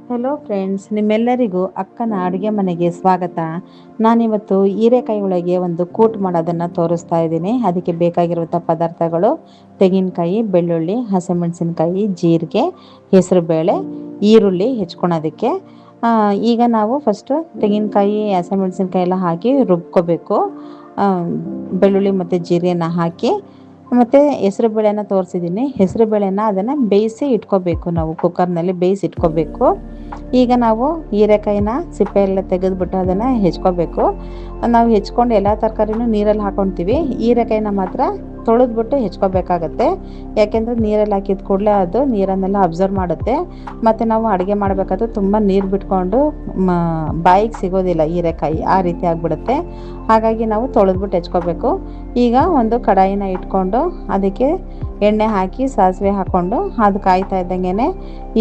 Hello friends, ನಿಮ್ಮೆಲ್ಲರಿಗೂ ಅಕ್ಕನ ಅಡುಗೆ ಮನೆಗೆ ಸ್ವಾಗತ. ನಾನಿವತ್ತು ಹೀರೆಕಾಯಿ ಒಳಗೆ ಒಂದು ಕೂಟ್ ಮಾಡೋದನ್ನು ತೋರಿಸ್ತಾ ಇದ್ದೀನಿ. ಅದಕ್ಕೆ ಬೇಕಾಗಿರುವಂಥ ಪದಾರ್ಥಗಳು: ತೆಂಗಿನಕಾಯಿ, ಬೆಳ್ಳುಳ್ಳಿ, ಹಸಿಮೆಣಸಿನ್ಕಾಯಿ, ಜೀರಿಗೆ, ಹೆಸರುಬೇಳೆ, ಈರುಳ್ಳಿ ಹೆಚ್ಕೊಳೋದಕ್ಕೆ. ಈಗ ನಾವು ಫಸ್ಟು ತೆಂಗಿನಕಾಯಿ, ಹಸಿಮೆಣಸಿನ್ಕಾಯಿ ಎಲ್ಲ ಹಾಕಿ ರುಬ್ಕೋಬೇಕು. ಬೆಳ್ಳುಳ್ಳಿ ಮತ್ತು ಜೀರಿಗೆನ ಹಾಕಿ, ಮತ್ತು ಹೆಸರು ಬೇಳೆನ ತೋರಿಸಿದ್ದೀನಿ. ಹೆಸರು ಬೇಳೆನ ಅದನ್ನು ಬೇಯಿಸಿ ಇಟ್ಕೋಬೇಕು, ನಾವು ಕುಕ್ಕರ್ನಲ್ಲಿ ಬೇಯಿಸಿ ಇಟ್ಕೋಬೇಕು. ಈಗ ನಾವು ಹೀರೆಕಾಯಿನ ಸಿಪ್ಪೆ ಎಲ್ಲ ತೆಗೆದುಬಿಟ್ಟು ಅದನ್ನು ಹೆಚ್ಕೋಬೇಕು. ನಾವು ಹೆಚ್ಕೊಂಡು ಎಲ್ಲ ತರಕಾರಿನೂ ನೀರಲ್ಲಿ ಹಾಕ್ಕೊತೀವಿ. ಹೀರೆಕಾಯಿನ ಮಾತ್ರ ತೊಳೆದ್ಬಿಟ್ಟು ಹೆಚ್ಕೋಬೇಕಾಗತ್ತೆ. ಯಾಕೆಂದರೆ ನೀರಲ್ಲಿ ಹಾಕಿದ ಕೂಡಲೇ ಅದು ನೀರನ್ನೆಲ್ಲ ಅಬ್ಸರ್ವ್ ಮಾಡುತ್ತೆ. ಮತ್ತು ನಾವು ಅಡುಗೆ ಮಾಡಬೇಕಾದ್ರೆ ತುಂಬ ನೀರು ಬಿಟ್ಕೊಂಡು ಬಾಯಿಗೆ ಸಿಗೋದಿಲ್ಲ ಹೀರೆಕಾಯಿ, ಆ ರೀತಿ ಆಗಿಬಿಡುತ್ತೆ. ಹಾಗಾಗಿ ನಾವು ತೊಳೆದ್ಬಿಟ್ಟು ಹೆಚ್ಕೋಬೇಕು. ಈಗ ಒಂದು ಕಡಾಯಿನ ಇಟ್ಕೊಂಡು ಅದಕ್ಕೆ ಎಣ್ಣೆ ಹಾಕಿ ಸಾಸಿವೆ ಹಾಕ್ಕೊಂಡು ಅದು ಕಾಯ್ತಾ ಇದ್ದಂಗೆ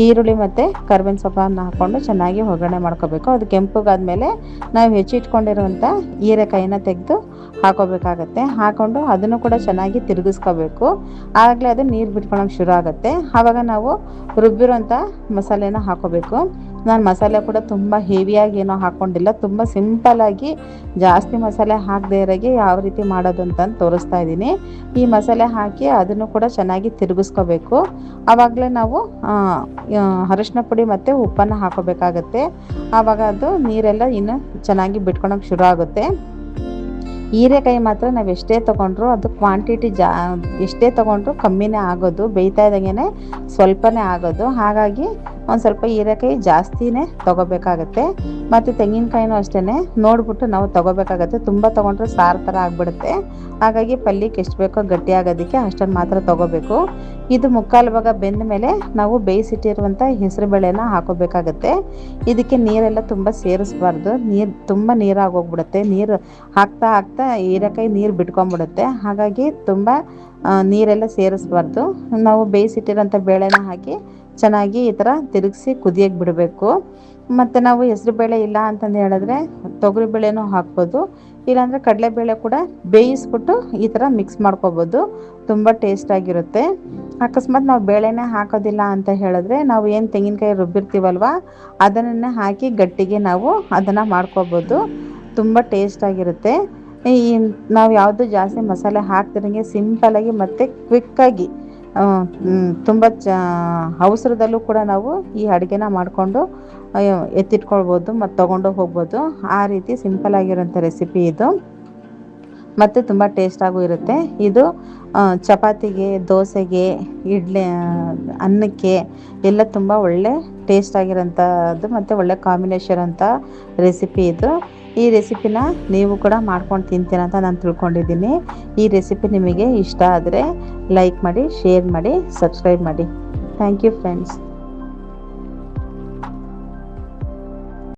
ಈರುಳ್ಳಿ ಮತ್ತು ಕರ್ಬೇವಿನ ಸೊಪ್ಪನ್ನು ಹಾಕ್ಕೊಂಡು ಚೆನ್ನಾಗಿ ಒಗ್ಗರಣೆ ಮಾಡ್ಕೋಬೇಕು. ಅದು ಕೆಂಪಗಾದ್ಮೇಲೆ ನಾವು ಹೆಚ್ಚಿಟ್ಕೊಂಡಿರುವಂಥ ಹೀರೆಕಾಯಿನ ತೆಗೆದು ಹಾಕೋಬೇಕಾಗತ್ತೆ. ಹಾಕ್ಕೊಂಡು ಅದನ್ನು ಕೂಡ ಚೆನ್ನಾಗಿ ತಿರುಗಿಸ್ಕೋಬೇಕು. ಆಗಲೇ ಅದು ನೀರು ಬಿಟ್ಕೊಳ್ಳೋಕೆ ಶುರು ಆಗುತ್ತೆ. ಆವಾಗ ನಾವು ರುಬ್ಬಿರೋಂಥ ಮಸಾಲೆನ ಹಾಕೋಬೇಕು. ನಾನು ಮಸಾಲೆ ಕೂಡ ತುಂಬ ಹೆವಿಯಾಗಿ ಏನೋ ಹಾಕ್ಕೊಂಡಿಲ್ಲ, ತುಂಬ ಸಿಂಪಲ್ಲಾಗಿ, ಜಾಸ್ತಿ ಮಸಾಲೆ ಹಾಕದೇ ಇರೋಗೆ ಯಾವ ರೀತಿ ಮಾಡೋದು ಅಂತ ತೋರಿಸ್ತಾ ಇದ್ದೀನಿ. ಈ ಮಸಾಲೆ ಹಾಕಿ ಅದನ್ನು ಕೂಡ ಚೆನ್ನಾಗಿ ತಿರುಗಿಸ್ಕೋಬೇಕು. ಆವಾಗಲೇ ನಾವು ಅರಿಶಿನ ಪುಡಿ ಮತ್ತು ಉಪ್ಪನ್ನು ಹಾಕೋಬೇಕಾಗತ್ತೆ. ಆವಾಗ ಅದು ನೀರೆಲ್ಲ ಇನ್ನು ಚೆನ್ನಾಗಿ ಬಿಟ್ಕೊಳಕ್ಕೆ ಶುರು ಆಗುತ್ತೆ. ಹೀರೆಕಾಯಿ ಮಾತ್ರ ನಾವು ಎಷ್ಟೇ ತೊಗೊಂಡ್ರು ಅದು ಕ್ವಾಂಟಿಟಿ ಎಷ್ಟೇ ತೊಗೊಂಡ್ರು ಕಮ್ಮಿನೇ ಆಗೋದು, ಬೇಯ್ತಾ ಇದ್ದಂಗೆ ಸ್ವಲ್ಪನೇ ಆಗೋದು. ಹಾಗಾಗಿ ಒಂದು ಸ್ವಲ್ಪ ಹೀರೆಕಾಯಿ ಜಾಸ್ತಿನೇ ತೊಗೋಬೇಕಾಗತ್ತೆ. ಮತ್ತು ತೆಂಗಿನಕಾಯಿನೂ ಅಷ್ಟೇ ನೋಡಿಬಿಟ್ಟು ನಾವು ತೊಗೋಬೇಕಾಗತ್ತೆ. ತುಂಬ ತೊಗೊಂಡ್ರೆ ಸಾರು ಥರ ಆಗಿಬಿಡುತ್ತೆ. ಹಾಗಾಗಿ ಪಲ್ಯಕ್ಕೆ ಎಷ್ಟು ಬೇಕೋ ಗಟ್ಟಿ ಆಗೋದಕ್ಕೆ ಅಷ್ಟನ್ನು ಮಾತ್ರ ತೊಗೋಬೇಕು. ಇದು ಮುಕ್ಕಾಲು ಭಾಗ ಬೆಂದ ಮೇಲೆ ನಾವು ಬೇಯಿಸಿಟ್ಟಿರುವಂಥ ಹೆಸರು ಬೇಳೆನ ಹಾಕೋಬೇಕಾಗತ್ತೆ. ಇದಕ್ಕೆ ನೀರೆಲ್ಲ ತುಂಬ ಸೇರಿಸ್ಬಾರ್ದು, ತುಂಬ ನೀರಾಗೋಗ್ಬಿಡುತ್ತೆ. ನೀರು ಹಾಕ್ತಾ ಹೀರೆಕಾಯಿ ನೀರು ಬಿಟ್ಕೊಂಡ್ಬಿಡುತ್ತೆ. ಹಾಗಾಗಿ ತುಂಬ ನೀರೆಲ್ಲ ಸೇರಿಸ್ಬಾರ್ದು. ನಾವು ಬೇಯಿಸಿಟ್ಟಿರೋಂಥ ಬೇಳೆನ ಹಾಕಿ ಚೆನ್ನಾಗಿ ಈ ಥರ ತಿರುಗಿಸಿ ಕುದಿಯೋಕ್ಕೆ ಬಿಡಬೇಕು. ಮತ್ತು ನಾವು ಹೆಸರುಬೇಳೆ ಇಲ್ಲ ಅಂತಂದು ಹೇಳಿದ್ರೆ ತೊಗರಿಬೇಳೆನೂ ಹಾಕ್ಬೋದು, ಇಲ್ಲಾಂದರೆ ಕಡಲೆಬೇಳೆ ಕೂಡ ಬೇಯಿಸ್ಬಿಟ್ಟು ಈ ಥರ ಮಿಕ್ಸ್ ಮಾಡ್ಕೊಬೋದು. ತುಂಬ ಟೇಸ್ಟಾಗಿರುತ್ತೆ. ಅಕಸ್ಮಾತ್ ನಾವು ಬೇಳೆನೇ ಹಾಕೋದಿಲ್ಲ ಅಂತ ಹೇಳಿದ್ರೆ ನಾವು ಏನು ತೆಂಗಿನಕಾಯಿ ರುಬ್ಬಿರ್ತೀವಲ್ವ ಅದನ್ನೇ ಹಾಕಿ ಗಟ್ಟಿಗೆ ನಾವು ಅದನ್ನು ಮಾಡ್ಕೊಬೋದು. ತುಂಬ ಟೇಸ್ಟಾಗಿರುತ್ತೆ. ನಾವು ಯಾವುದು ಜಾಸ್ತಿ ಮಸಾಲೆ ಹಾಕ್ತಿರಂಗೆ ಸಿಂಪಲಾಗಿ ಮತ್ತು ಕ್ವಿಕ್ಕಾಗಿ ತುಂಬ ಅವಸರದಲ್ಲೂ ಕೂಡ ನಾವು ಈ ಅಡುಗೆನ ಮಾಡಿಕೊಂಡು ಎತ್ತಿಟ್ಕೊಳ್ಬೋದು ಮತ್ತು ತೊಗೊಂಡು ಹೋಗ್ಬೋದು. ಆ ರೀತಿ ಸಿಂಪಲಾಗಿರೋಂಥ ರೆಸಿಪಿ ಇದು, ಮತ್ತು ತುಂಬ ಟೇಸ್ಟಾಗೂ ಇರುತ್ತೆ. ಇದು ಚಪಾತಿಗೆ, ದೋಸೆಗೆ, ಇಡ್ಲಿ, ಅನ್ನಕ್ಕೆ ಎಲ್ಲ ತುಂಬ ಒಳ್ಳೆ ಟೇಸ್ಟಾಗಿರೋಂಥದ್ದು ಮತ್ತು ಒಳ್ಳೆ ಕಾಂಬಿನೇಷನ್ ಅಂತ ರೆಸಿಪಿ ಇದು. ಈ ರೆಸಿಪಿನ ನೀವು ಕೂಡ ಮಾಡ್ಕೊಂಡು ತಿಂತೀರ ಅಂತ ನಾನು ತಿಳ್ಕೊಂಡಿದ್ದೀನಿ. ಈ ರೆಸಿಪಿ ನಿಮಗೆ ಇಷ್ಟ ಆದರೆ ಲೈಕ್ ಮಾಡಿ, ಶೇರ್ ಮಾಡಿ, ಸಬ್ಸ್ಕ್ರೈಬ್ ಮಾಡಿ. Thank you friends.